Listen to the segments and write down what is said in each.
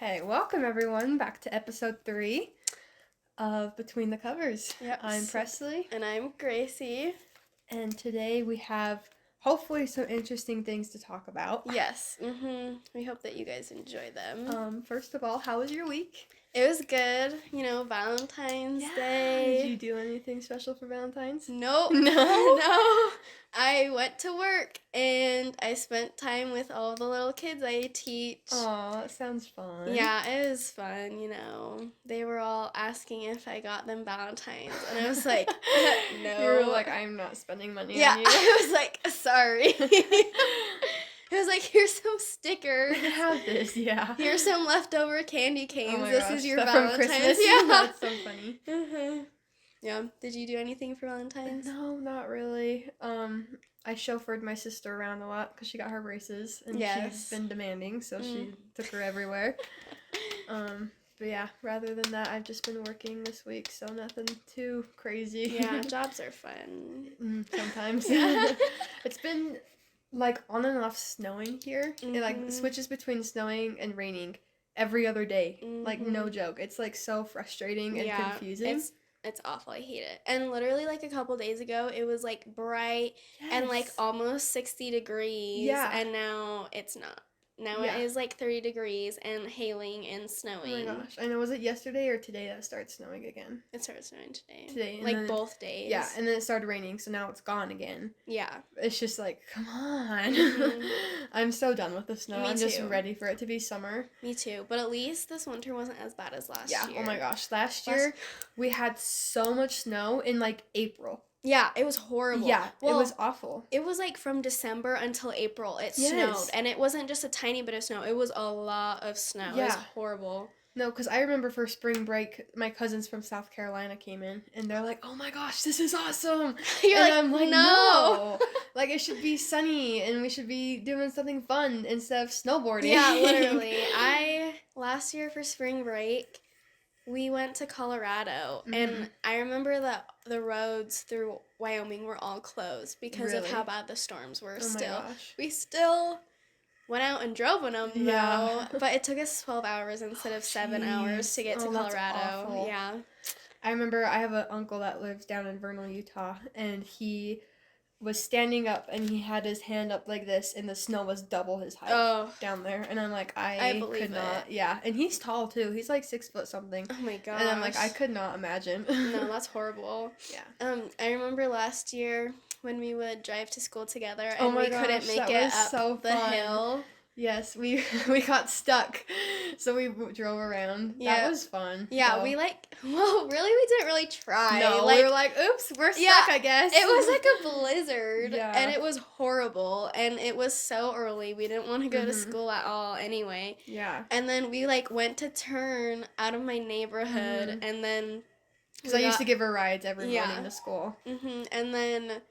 Okay, welcome everyone back to episode 3 of Between the Covers. Yep. I'm Presley. And I'm Gracie. And today we have hopefully some interesting things to talk about. Yes. We hope that you guys enjoy them. First of all, how was your week? It was good. Valentine's Day. Did you do anything special for Valentine's? Nope. No? No. I went to work and I spent time with all the little kids I teach. Aw, that sounds fun. Yeah, it was fun, They were all asking if I got them Valentine's. And I was like, no. You were like, I'm not spending money yeah, on you. I was like, sorry. It was like, here's some stickers. Have this, yeah. Here's some leftover candy canes. Oh my this gosh, is your stuff Valentine's. from Christmas. Yeah. That's so funny. Yeah. Did you do anything for Valentine's? No, not really. I chauffeured my sister around a lot because she got her braces and she's been demanding, so she took her everywhere. But yeah, rather than that, I've just been working this week, so nothing too crazy. Yeah, jobs are fun. Sometimes. It's been like on and off snowing here. It like switches between snowing and raining every other day. Like no joke. It's like so frustrating and confusing. It's awful. I hate it. And literally like a couple days ago, it was like bright and like almost 60 degrees. Yeah. And now it's not. Now it is like 30 degrees and hailing and snowing. Oh my gosh. I know. Was it yesterday or today that it started snowing again? It started snowing today. Today. Like both days. Yeah, and then it started raining, so now it's gone again. Yeah. It's just like, come on. I'm so done with the snow. I'm just ready for it to be summer. Me too. But at least this winter wasn't as bad as last year. Yeah, oh my gosh. Last year, we had so much snow in like April. Yeah, it was horrible. Yeah, well, it was awful. It was like from December until April. It snowed. And it wasn't just a tiny bit of snow. It was a lot of snow. Yeah. It was horrible. No, because I remember for spring break, my cousins from South Carolina came in, and they're like, oh my gosh, this is awesome. You're and like, I'm like, no. Like, it should be sunny, and we should be doing something fun instead of snowboarding. Yeah, literally. Last year for spring break, we went to Colorado, and I remember that the roads through Wyoming were all closed because of how bad the storms were still. My gosh. We still went out and drove on them, though, but it took us 12 hours instead of 7 hours to get to Colorado. That's awful. Yeah. I remember I have an uncle that lives down in Vernal, Utah, and he was standing up and he had his hand up like this and the snow was double his height down there, and I'm like, I could not. Yeah, and he's tall too. He's like 6 foot something. Oh my gosh. And I'm like, I could not imagine. No, that's horrible. Yeah. I remember last year when we would drive to school together and we couldn't make it up the hill. Yes, we got stuck, so we drove around. Yeah. That was fun. Yeah, so. we really, we didn't really try. No, we were like, oops, we're stuck, I guess. It was like a blizzard, and it was horrible, and it was so early. We didn't want to go to school at all anyway. Yeah. And then we, went to turn out of my neighborhood, and then... Because I used to give her rides every morning to school. And then...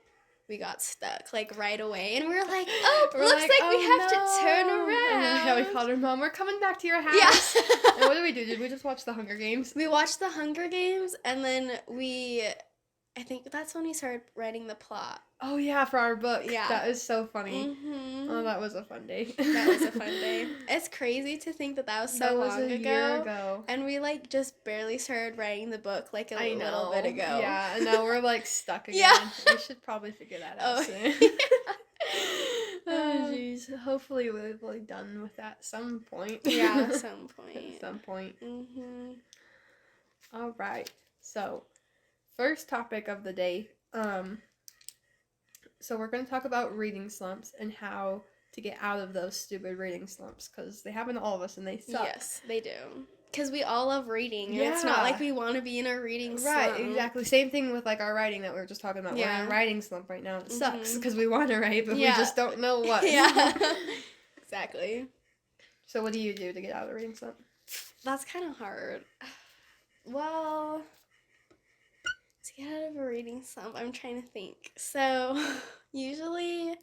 we got stuck, right away. And we were like, looks like we have to turn around. And we called her mom, we're coming back to your house. Yeah. And what did we do? Did we just watch The Hunger Games? We watched The Hunger Games, and then I think that's when we started writing the plot. Oh, yeah, for our book. Yeah. That is so funny. Oh, that was a fun day. That was a fun day. It's crazy to think that was so long ago. Year ago. And we, just barely started writing the book, a little bit ago. Yeah, and now we're, stuck again. Yeah. We should probably figure that out soon. Oh, jeez. Hopefully we'll be done with that some point. Yeah, at some point. At some point. All right. So, first topic of the day. So we're going to talk about reading slumps and how to get out of those stupid reading slumps, because they happen to all of us and they suck. Yes, they do. Because we all love reading, and it's not like we want to be in a reading slump. Right, exactly. Same thing with, our writing that we were just talking about. Yeah. We're in a writing slump right now. It sucks, because we want to write, but we just don't know what. Yeah, exactly. So what do you do to get out of the reading slump? That's kind of hard. Well... to get out of a reading slump, I'm trying to think. So, usually,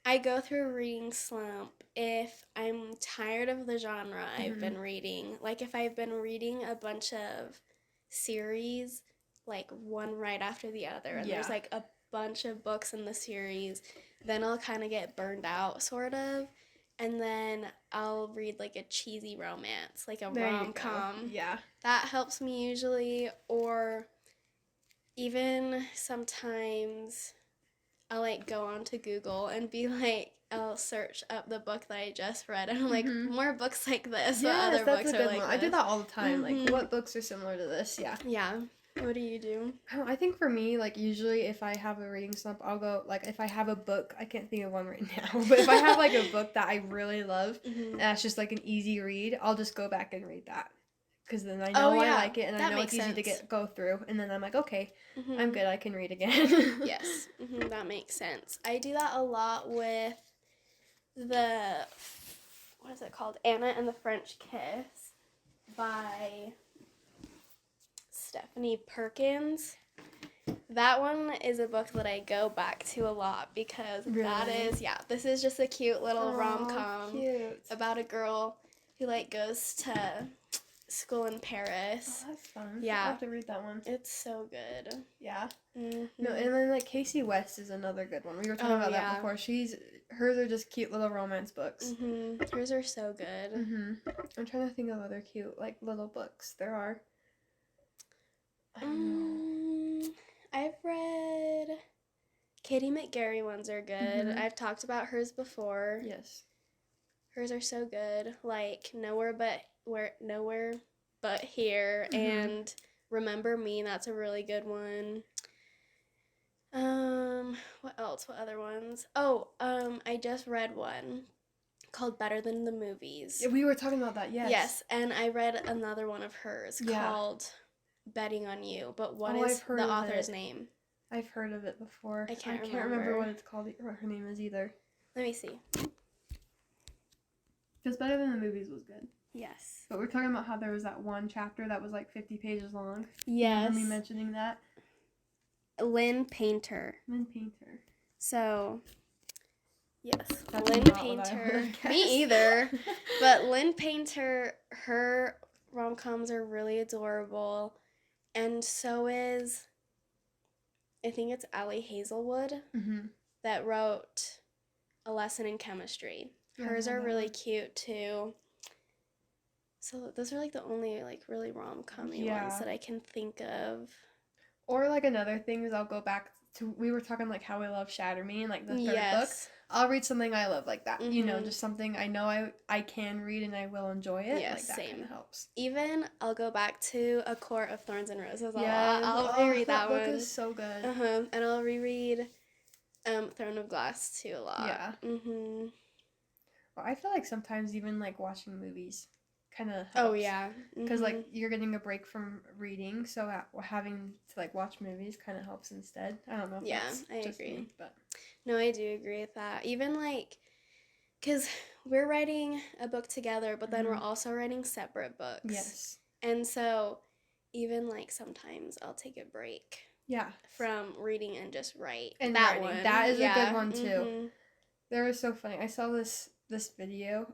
I go through a reading slump if I'm tired of the genre I've been reading. If I've been reading a bunch of series, one right after the other, and there's, a bunch of books in the series, then I'll kind of get burned out, sort of. and then I'll read like a cheesy romance, like a rom-com. Yeah. That helps me usually, or even sometimes I'll like go onto Google and be like, I'll search up the book that I just read, and I'm like, more books like this. Yes, other that's books a good are like one. this. I do that all the time. Like, what books are similar to this? Yeah. Yeah. What do you do? I think for me, like, usually if I have a reading slump, I'll go, like, if I have a book, I can't think of one right now, but if I have, like, a book that I really love, and that's just, like, an easy read, I'll just go back and read that. Because then I know I like it, and I know it's easy to go through, and then I'm like, okay, I'm good, I can read again. Yes, that makes sense. I do that a lot with what is it called? Anna and the French Kiss by Stephanie Perkins. That one is a book that I go back to a lot because that is, this is just a cute little rom-com about a girl who, like, goes to school in Paris. Oh, that's fun. Yeah. I'll have to read that one. It's so good. Yeah. No, and then, like, Casey West is another good one. We were talking about that before. Hers are just cute little romance books. Hers are so good. I'm trying to think of other cute, like, little books. There are. I don't know. I've read Katie McGarry ones are good. I've talked about hers before. Yes. Hers are so good. Like Nowhere But Here and Remember Me, that's a really good one. What else? What other ones? Oh, I just read one called Better Than the Movies. Yeah, we were talking about that, yes. Yes, and I read another one of hers called Betting on You, but what is the author's name? I've heard of it before. I can't remember what it's called or her name is either. Let me see. Because Better Than the Movies was good. Yes. But we're talking about how there was that one chapter that was like 50 pages long. Yes. Remember me mentioning that? Lynn Painter. So, yes. That's Lynn Painter. Me either. But Lynn Painter, her rom-coms are really adorable. And so is, I think it's Allie Hazelwood that wrote A Lesson in Chemistry. Hers are really cute too. So those are like the only like really rom-com-y ones that I can think of. Or like another thing is I'll go back to, we were talking like how I love Shatter Me and like the third book. I'll read something I love like that. You know, just something I know I can read and I will enjoy it. Yeah, like that same. Kind of helps. Even I'll go back to A Court of Thorns and Roses a lot. I'll reread that one. That book is so good. And I'll reread Throne of Glass too a lot. Yeah. Well, I feel like sometimes even like watching movies kind of helps. Oh yeah. Because like you're getting a break from reading, so having to like watch movies kind of helps instead. I don't know if that's I just agree. Me, but no, I do agree with that. Even like, because we're writing a book together, but then we're also writing separate books. Yes. And so even like sometimes I'll take a break. Yeah. From reading and just write. And that one. That is a good one too. They were so funny. I saw this video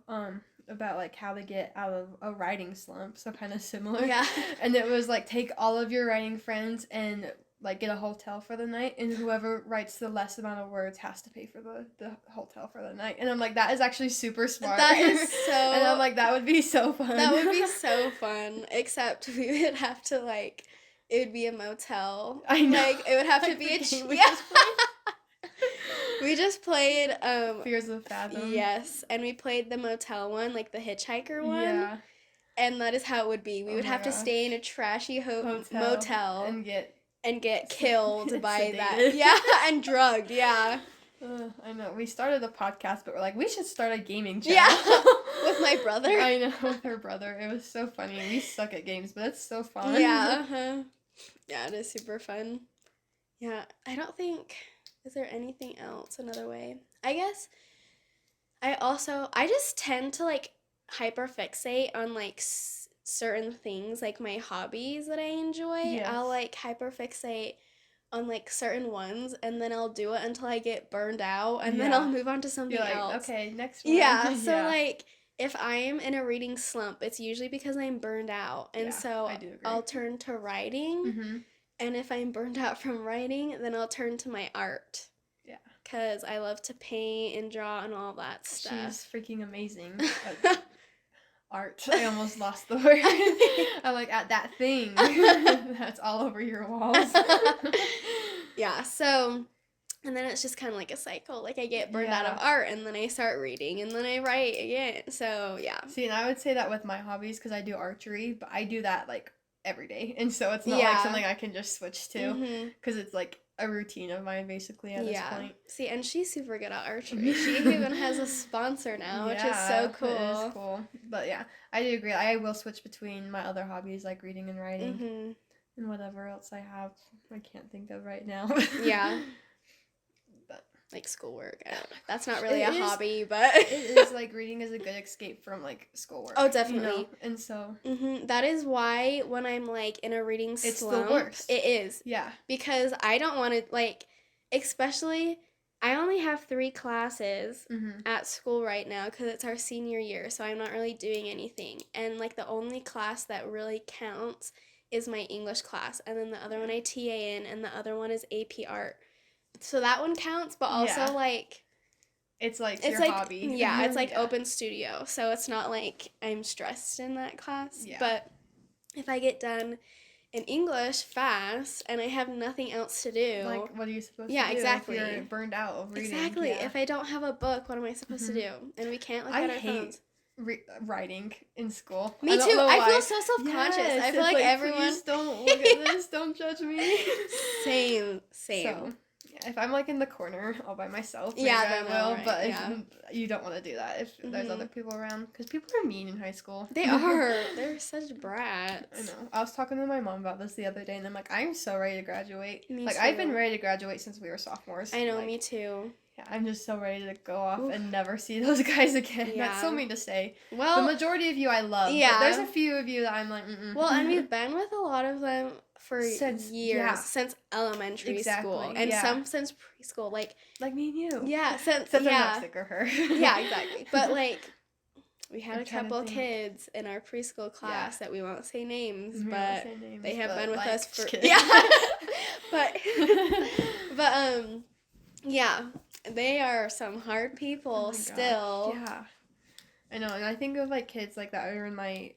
about like how to get out of a writing slump, so kind of similar. Yeah. And it was like take all of your writing friends and like get a hotel for the night, and whoever writes the less amount of words has to pay for the hotel for the night. And I'm like, that is actually super smart. That is so. And I'm like, that would be so fun. That would be so fun. Except we would have to like, it would be a motel. I know. Like it would have to be We just played Fears of Fathom. Yes, and we played the motel one, like the hitchhiker one. Yeah. And that is how it would be. We would have to stay in a trashy motel and get killed by that. Yeah, and drugged. Yeah. I know. We started a podcast, but we're like, we should start a gaming channel. Yeah. With my brother. I know, with her brother. It was so funny. We suck at games, but it's so fun. Yeah. Yeah, it is super fun. Yeah, I don't think. Is there anything else another way? I guess I just tend to like hyperfixate on like certain things, like my hobbies that I enjoy. Yes. I'll like hyperfixate on like certain ones, and then I'll do it until I get burned out, and then I'll move on to something else. Okay, next one. Yeah, so like if I'm in a reading slump, it's usually because I'm burned out, and so I'll turn to writing. And if I'm burned out from writing, then I'll turn to my art. Yeah. because I love to paint and draw and all that stuff. She's freaking amazing at art. I almost lost the word. I'm like, at that thing that's all over your walls. Yeah, so, and then it's just kind of like a cycle. Like, I get burned out of art, and then I start reading, and then I write again. So, yeah. See, and I would say that with my hobbies, because I do archery, but I do that, like, every day. And so it's not, like, something I can just switch to, because it's, like, a routine of mine, basically, at this point. See, and she's super good at archery. She even has a sponsor now, which is so cool. It is cool. But, yeah, I do agree. I will switch between my other hobbies, like reading and writing, and whatever else I have. I can't think of right now. Yeah. Like schoolwork. That's not really a hobby, but it is, like, reading is a good escape from, like, schoolwork. Oh, definitely. You know? And so that is why when I'm, like, in a reading slump, it's the worst. It is. Yeah. Because I don't want to, like, especially, I only have 3 classes at school right now because it's our senior year, so I'm not really doing anything. And, like, the only class that really counts is my English class, and then the other one I TA in, and the other one is AP Art. So that one counts, but also, like... It's, like, your hobby. Yeah, it's, like, open studio, so it's not, like, I'm stressed in that class. Yeah. But if I get done in English fast, and I have nothing else to do... Like, what are you supposed to do? Yeah, exactly. If you're burned out of reading. Exactly. Yeah. If I don't have a book, what am I supposed to do? And we can't look at our phones. Writing in school. Me too. I feel so self-conscious. Yes, I feel like everyone... Please don't look at this. Don't judge me. Same. So... If I'm, like, in the corner all by myself, maybe I will, right? But if you don't want to do that if there's other people around. Because people are mean in high school. They are. They're such brats. I know. I was talking to my mom about this the other day, and I'm like, I'm so ready to graduate. Me like, too. I've been ready to graduate since we were sophomores. I know, like, me too. Yeah, I'm just so ready to go off and never see those guys again. Yeah. That's so mean to say. Well, the majority of you I love. Yeah. But there's a few of you that I'm like, Well, and we've been with a lot of them for years, since elementary school, and some since preschool, like me and you. Yeah, since I'm not sick of her. Yeah, exactly. But like, we had a couple kids in our preschool class that we won't say names, but they have been with us for but yeah, they are some hard people still. Gosh. Yeah, I know, and I think of like kids like that are in my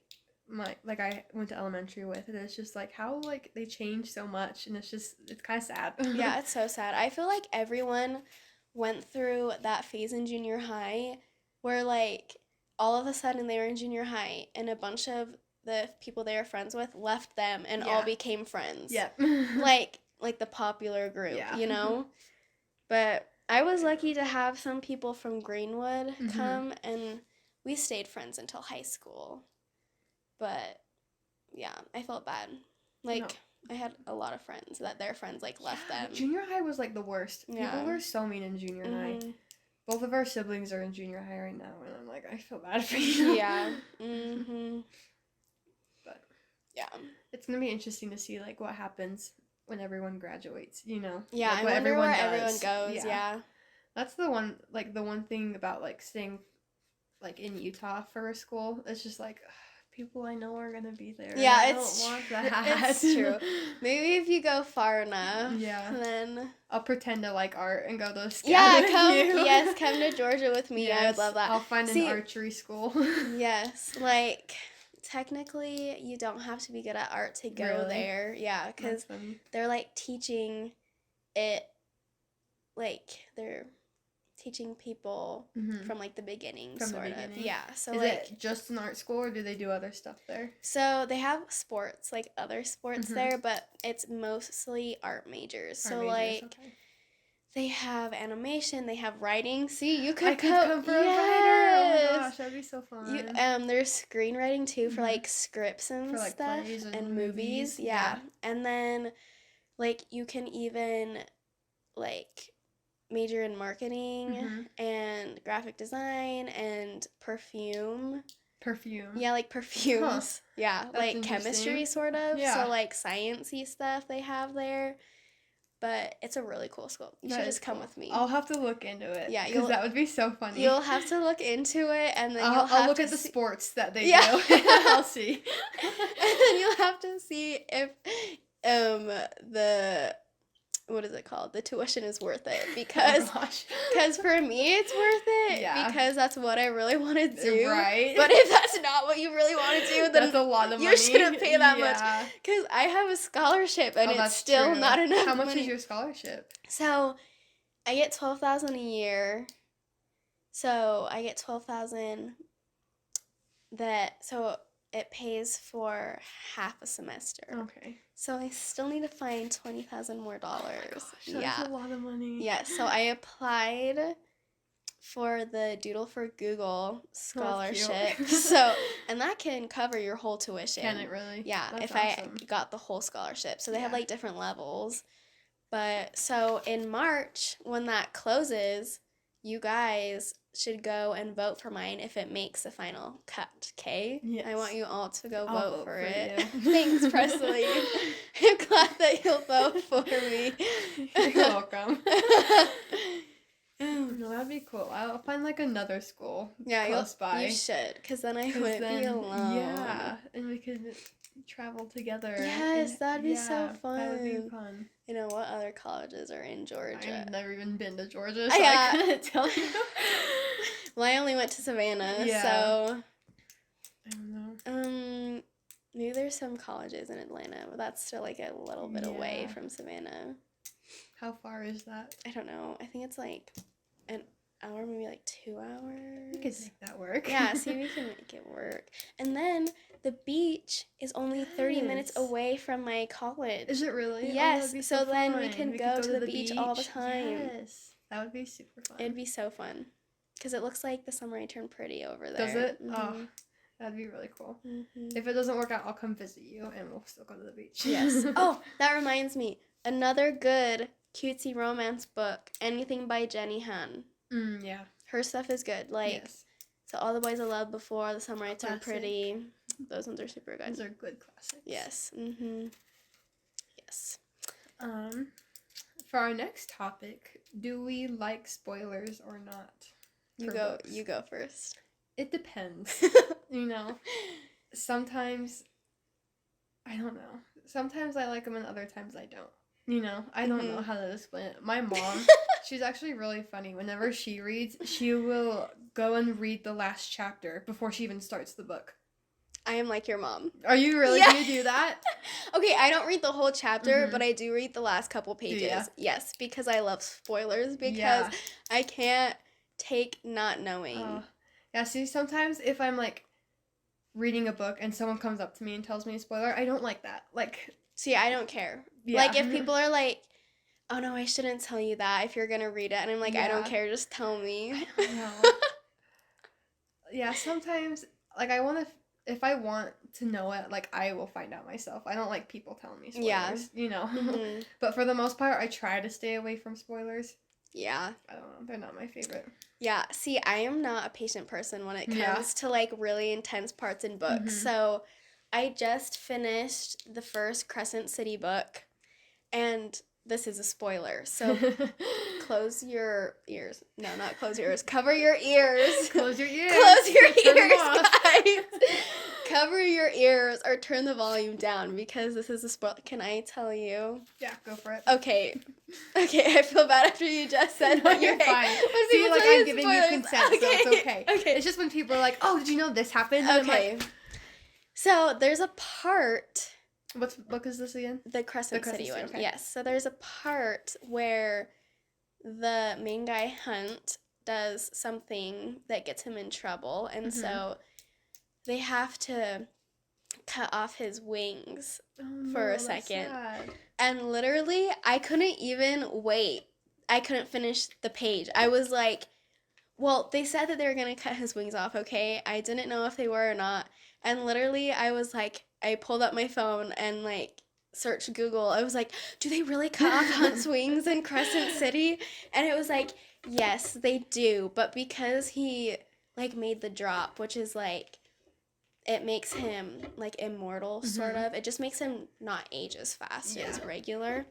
like I went to elementary with, and it's just like how like they change so much, and it's kind of sad. Yeah, it's so sad. I feel like everyone went through that phase in junior high where like all of a sudden they were in junior high and a bunch of the people they were friends with left them and all became friends. Yeah. like the popular group, you know? But I was lucky to have some people from Greenwood come, and we stayed friends until high school. But, yeah, I felt bad. Like, I had a lot of friends that their friends, like, left them. Junior high was, like, the worst. Yeah. People were so mean in junior high. Both of our siblings are in junior high right now, and I'm like, I feel bad for you. Yeah. But, yeah. It's going to be interesting to see, like, what happens when everyone graduates, you know? Yeah, like, I wonder where everyone goes, That's the one thing about, like, staying, like, in Utah for school. It's just, like... people I know are gonna be there. Yeah, I don't want that. It's true. Maybe if you go far enough, then I'll pretend to like art and go to scout. Yeah, come to Georgia with me. Yes, I would love that. I'll find an archery school. Yes, like technically you don't have to be good at art to go there. Yeah, because they're like teaching it, like they're teaching people from like the beginning, sort of. Yeah. So is it just an art school, or do they do other stuff there? So they have sports, like other sports there, but it's mostly art majors. They have animation, they have writing. See, you could come for a writer. Oh my gosh, that'd be so fun. There's screenwriting too for like scripts and for, like, stuff and movies. Yeah. And then like you can even like major in marketing and graphic design and perfume. Yeah, like perfumes. Yeah, that's like chemistry sort of. Yeah. So like sciencey stuff they have there. But it's a really cool school. You should just come with me. I'll have to look into it. Yeah, because that would be so funny. You'll have to look into it, and then I'll look at the sports that they do. I'll see. And then you'll have to see if the what is it called? The tuition is worth it because for me it's worth it because that's what I really want to do. Right. But if that's not what you really want to do, then that's a lot of money. You shouldn't pay that much. Because I have a scholarship and it's still not enough. How much is your scholarship? So I get $12,000 a year. So I get $12,000 so it pays for half a semester. Okay. So I still need to find $20,000 more dollars. Oh my gosh, that's a lot of money. Yeah, so I applied for the Doodle for Google scholarship. And that can cover your whole tuition. Can it really? Yeah, that's if awesome. I got the whole scholarship. So they have like different levels. But so in March, when that closes, you guys should go and vote for mine if it makes the final cut, okay? Yes. I want you all to go vote for it. Thanks, Presley. I'm glad that you'll vote for me. You're welcome. No, that'd be cool. I'll find like another school close by. You should, because then I wouldn't be alone. Yeah, and we could travel together. Yes, that'd be so fun. That would be fun. You know, what other colleges are in Georgia? I've never even been to Georgia, so I couldn't tell you. Well, I only went to Savannah, so... I don't know. Maybe there's some colleges in Atlanta, but that's still like a little bit away from Savannah. How far is that? I don't know. I think it's like an hour, maybe like 2 hours. We could make that work. Yeah, see, we can make it work. And then the beach is only 30 minutes away from my college. Is it really? Yes. So then we can go to the beach all the time. Yes. That would be super fun. It'd be so fun. Because it looks like the summer I turned pretty over there. Does it? Mm-hmm. Oh, that'd be really cool. Mm-hmm. If it doesn't work out, I'll come visit you and we'll still go to the beach. Yes. Oh, that reminds me. Another good cutesy romance book, anything by Jenny Han. Yeah. Her stuff is good. Like, So All the Boys I Loved Before, The Summer I Turned Pretty. Those ones are super good. Those are good classics. Yes. Mm-hmm. Yes. For our next topic, do we like spoilers or not? You go first. It depends. You know, sometimes I don't know. Sometimes I like them and other times I don't. You know, I don't know how to explain it. My mom, she's actually really funny. Whenever she reads, she will go and read the last chapter before she even starts the book. I am like your mom. Are you really? Yeah. Do you do that? Okay, I don't read the whole chapter, but I do read the last couple pages. Yeah. Yes, because I love spoilers, because I can't take not knowing. Yeah, see, sometimes if I'm, like, reading a book and someone comes up to me and tells me a spoiler, I don't like that. Like... See, I don't care. Yeah. Like, if people are like, oh, no, I shouldn't tell you that if you're going to read it. And I'm like, I don't care. Just tell me. I don't know. Yeah, sometimes, like, if I want to know it, like, I will find out myself. I don't like people telling me spoilers, you know. Mm-hmm. But for the most part, I try to stay away from spoilers. Yeah. I don't know. They're not my favorite. Yeah. See, I am not a patient person when it comes to, like, really intense parts in books. So... I just finished the first Crescent City book, and this is a spoiler, so close your ears. No, not close your ears. Cover your ears. Close your ears. Close your ears, guys. Cover your ears or turn the volume down because this is a spoiler. Can I tell you? Yeah, go for it. Okay, I feel bad after you just said what you're fine. See, like, I'm giving you consent, so it's okay. Okay. It's just when people are like, oh, did you know this happened? And okay. So, there's a part... What book is this again? The Crescent City one. Okay. Yes. So, there's a part where the main guy, Hunt, does something that gets him in trouble. And so, they have to cut off his wings for a second. Sad. And literally, I couldn't even wait. I couldn't finish the page. I was like, well, they said that they were going to cut his wings off, okay? I didn't know if they were or not. And literally, I was like, I pulled up my phone and, like, searched Google. I was like, do they really cut off Hunt's wings in Crescent City? And it was like, yes, they do. But because he, like, made the drop, which is, like, it makes him, like, immortal, sort of. It just makes him not age as fast as regular.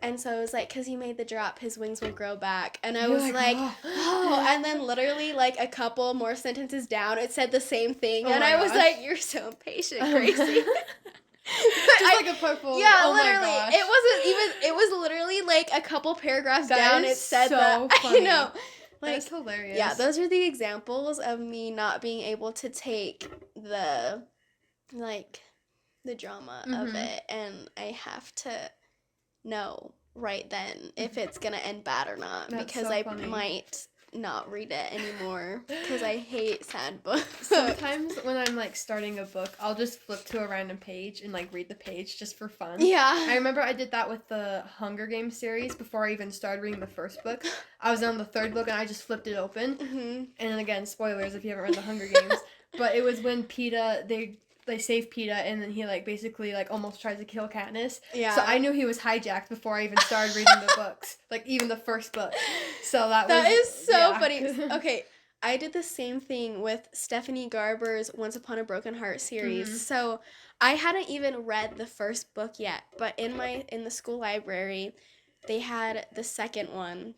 And so it was like, because he made the drop, his wings will grow back. And I was like, oh. And then literally, like, a couple more sentences down, it said the same thing. And I was like, you're so impatient, Gracie. Just like a portfolio. Yeah, oh literally. My gosh. It wasn't even. It was literally like a couple paragraphs that down. It said so that. Funny. I know. Like, that's hilarious. Yeah, those are the examples of me not being able to take the drama of it, and I have to know right then if it's gonna end bad or not, because I might not read it anymore because I hate sad books. Sometimes when I'm like starting a book, I'll just flip to a random page and like read the page just for fun. Yeah. I remember I did that with the Hunger Games series before I even started reading the first book. I was on the third book and I just flipped it open. Mm-hmm. And again, spoilers if you haven't read the Hunger Games. But it was when Peeta, they save Peeta, and then he like basically like almost tries to kill Katniss. Yeah. So I knew he was hijacked before I even started reading the books, like even the first book. So that is so funny. Okay, I did the same thing with Stephanie Garber's Once Upon a Broken Heart series. Mm-hmm. So I hadn't even read the first book yet, but in the school library, they had the second one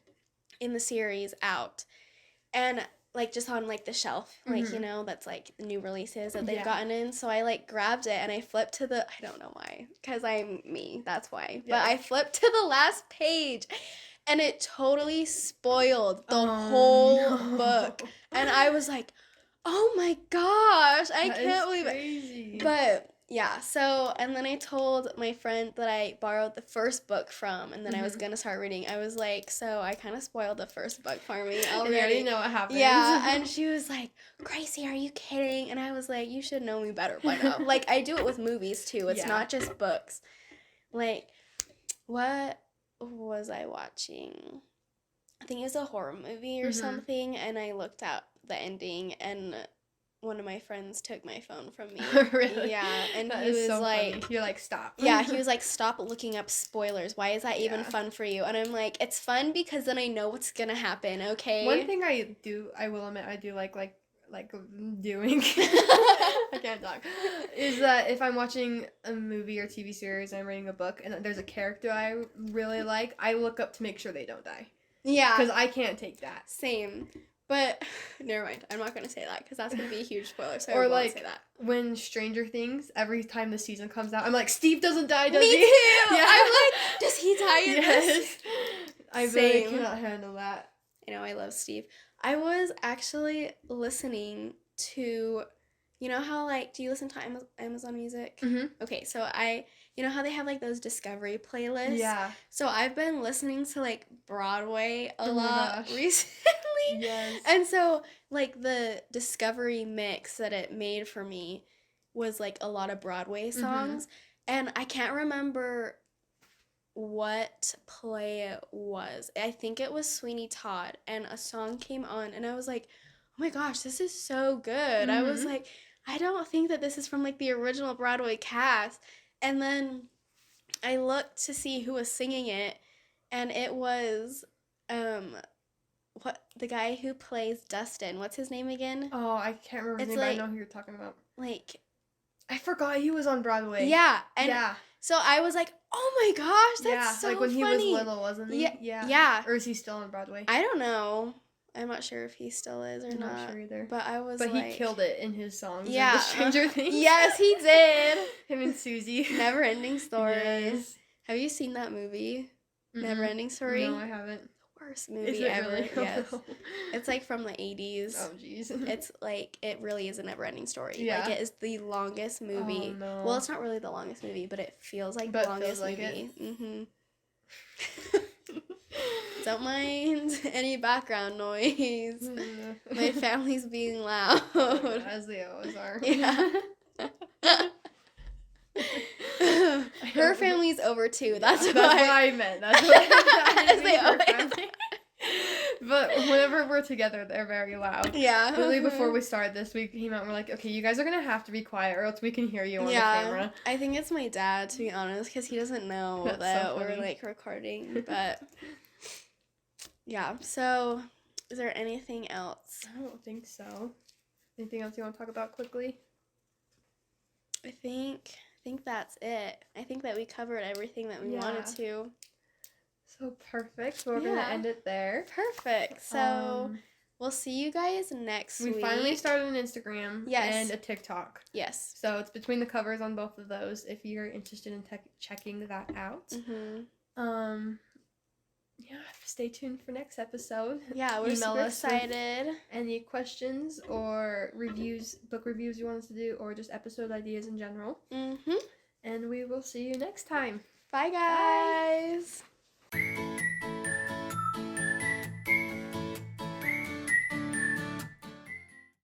in the series out, and like just on like the shelf, like you know, that's like the new releases that they've gotten in. So I like grabbed it and I flipped to I don't know why, because I'm me, that's why. Yeah. But I flipped to the last page and it totally spoiled the whole book. And I was like, oh my gosh, I can't believe it. But yeah, so, and then I told my friend that I borrowed the first book from, and then I was gonna start reading. I was like, so I kind of spoiled the first book for me already. And you already know what happens. Yeah, and she was like, Gracie, are you kidding? And I was like, you should know me better by now. Like, I do it with movies, too. It's not just books. Like, what was I watching? I think it was a horror movie or something, and I looked up the ending, and one of my friends took my phone from me. Really? Yeah, and that he was so like, funny. You're like, stop. Yeah, he was like, stop looking up spoilers. Why is that even fun for you? And I'm like, it's fun because then I know what's gonna happen, okay? One thing I will admit I do like doing I can't talk, is that if I'm watching a movie or TV series and I'm reading a book and there's a character I really like, I look up to make sure they don't die. Yeah. Because I can't take that. Same. But never mind. I'm not going to say that because that's going to be a huge spoiler. So or I like won't say that. When Stranger Things, every time the season comes out, I'm like, Steve doesn't die, does he? Me too. Yeah. I'm like, does he die in this? I really cannot handle that. I know, I love Steve. I was actually listening to, you know how like, do you listen to Amazon Music? Mm-hmm. Okay, so you know how they have like those Discovery playlists? Yeah. So I've been listening to like Broadway a lot recently. Yes. And so like the Discovery mix that it made for me was like a lot of Broadway songs. And I can't remember what play it was. I think it was Sweeney Todd, and a song came on and I was like, oh my gosh, this is so good. I was like, I don't think that this is from like the original Broadway cast. And then I looked to see who was singing it, and it was the guy who plays Dustin. What's his name again? Oh, I can't remember his name, but I know who you're talking about. Like, I forgot he was on Broadway. Yeah. And so I was like, oh my gosh, that's so funny. Like when he was little, wasn't he? Yeah. Or is he still on Broadway? I don't know. I'm not sure if he still is or not. I'm not sure either. But I was But he killed it in his songs. Yeah. In the Stranger Things. Yes, he did. Him and Susie. Never Ending Story. Yes. Have you seen that movie? Never Ending Story? No, I haven't. The worst movie ever. Really? Yes. It's like from the 80s. Oh, jeez. It's like, it really is a never ending story. Yeah. Like, it is the longest movie. Oh, no. Well, it's not really the longest movie, but it feels like the longest movie. Don't mind any background noise. My family's being loud. As they always are. Yeah. Her family's over too. That's what I meant. That's what I meant. As they always. But whenever we're together, they're very loud. Yeah. Really, before we started this, we came out and we're like, okay, you guys are going to have to be quiet or else we can hear you on the camera. I think it's my dad, to be honest, because he doesn't know that we're, like, recording. But, yeah. So, is there anything else? I don't think so. Anything else you want to talk about quickly? I think that's it. I think that we covered everything that we wanted to. So perfect. So we're going to end it there. Perfect. So we'll see you guys next week. We finally started an Instagram and a TikTok. Yes. So it's between the covers on both of those if you're interested in checking that out. Yeah, stay tuned for next episode. Yeah, we're super excited. Any questions or book reviews you want us to do, or just episode ideas in general. And we will see you next time. Bye, guys. Bye.